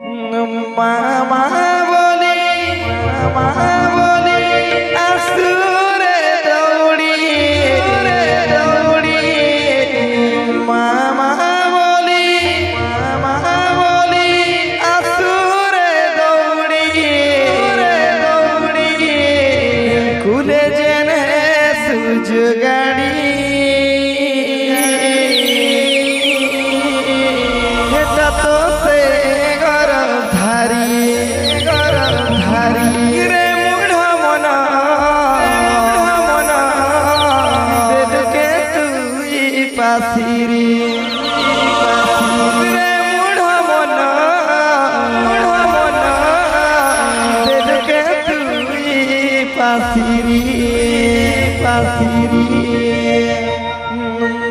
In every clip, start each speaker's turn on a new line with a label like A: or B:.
A: मामा बोली असुरे दौड़ी मामा बोली असुरे दौड़ी कुले जने सूझ गाड़ी तो से गरम धारी रे मुढ़ा मना दिल के तुई पासिरी रे मुढ़ा मना दिल के तुई पासिरी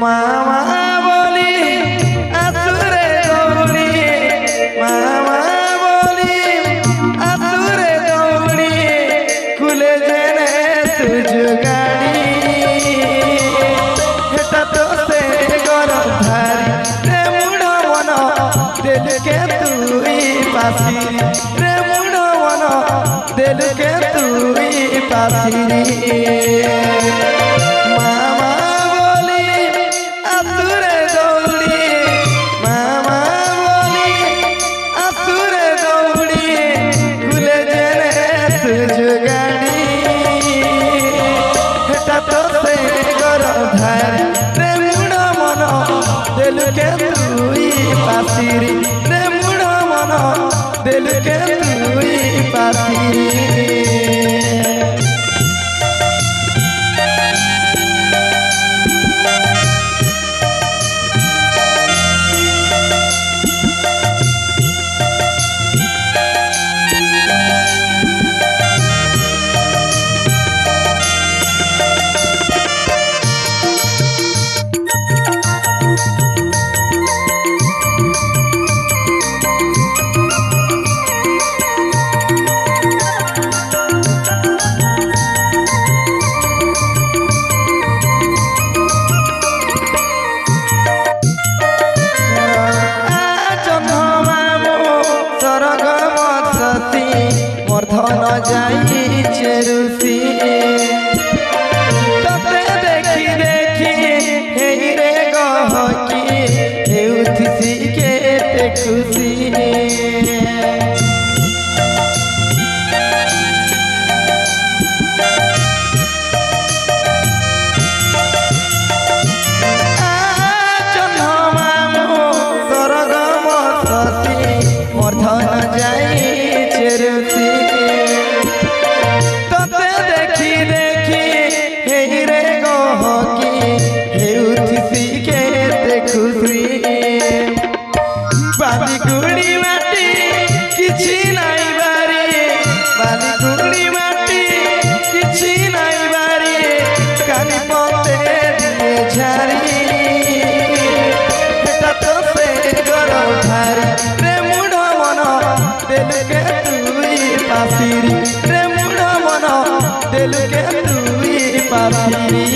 A: मामा बोली असुरे दौड़ी मामा बोली असुरे दौड़ी कुले जने तुझ गाड़ी हेटा तो से गरम धारी रे मुढ़ा मना दिल के तुई पासिरी रे मुढ़ा मना दिल के तुई पासिरी मामा बोली असुरे दौड़ी मामा बोली असुरे दौड़ी कुले जने तुझ गाड़ी हेटा तो से गरम धारी रे मुढ़ा मना दिल के तुई पासिरी रे मुढ़ा मना दिल के तुई पासिरी धन जाई चेरुसी तते देखी हे रे गहकी हेउथिसी केते खुशी धन जाई चेरुसी तते देखी हे रे गहकी हेउथिसी केते खुशी बाली गुड़ी माटी किछि नाई बारी बाली गुड़ी माटी किछि नाई बारी कानी पते दिए झारी हेटा तो से गरम धारी रे मुढ़ा मना दिल के तुई पासिरी रे मुढ़ा मना दिल के तुई पासिरी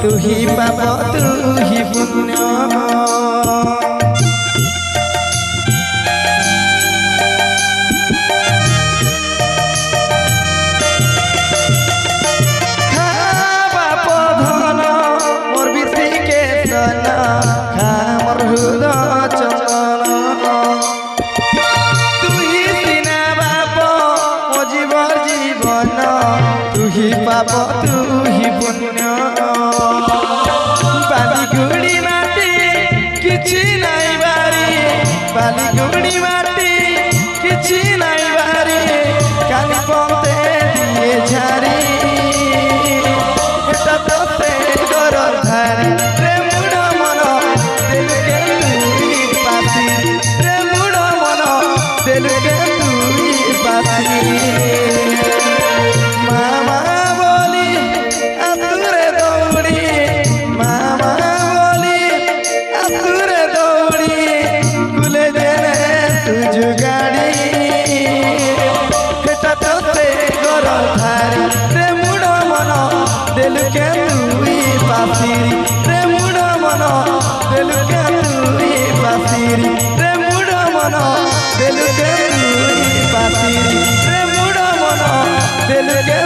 A: तू ही पाप तू ही पुण्य बाप धन मोर बिसी के सन खा मोर हृदय चंदन तू ही सीना बाप मो जीवन तू ही पाप तू ही पुण्य बाली गुड़ी माटी किछि नाई बारी कानी पते दिए झारी एटा तोते घर धारी रे मुड़ मन दिल के तुई पासी रे मुड़ मन दिल के तुई पासी मामा बोली असुरे दौड़ी मामा बोली असुरे दौड़ी कुले देने तुझ गाड़ी हेटा तोते घर धारी रे मुड़ मन दिल के तुई पासीरी रे मुड़ मन दिल के तुई पासीरी रे मुड़ मन दिल के तुई पासीरी रे मुड़ मन दिल के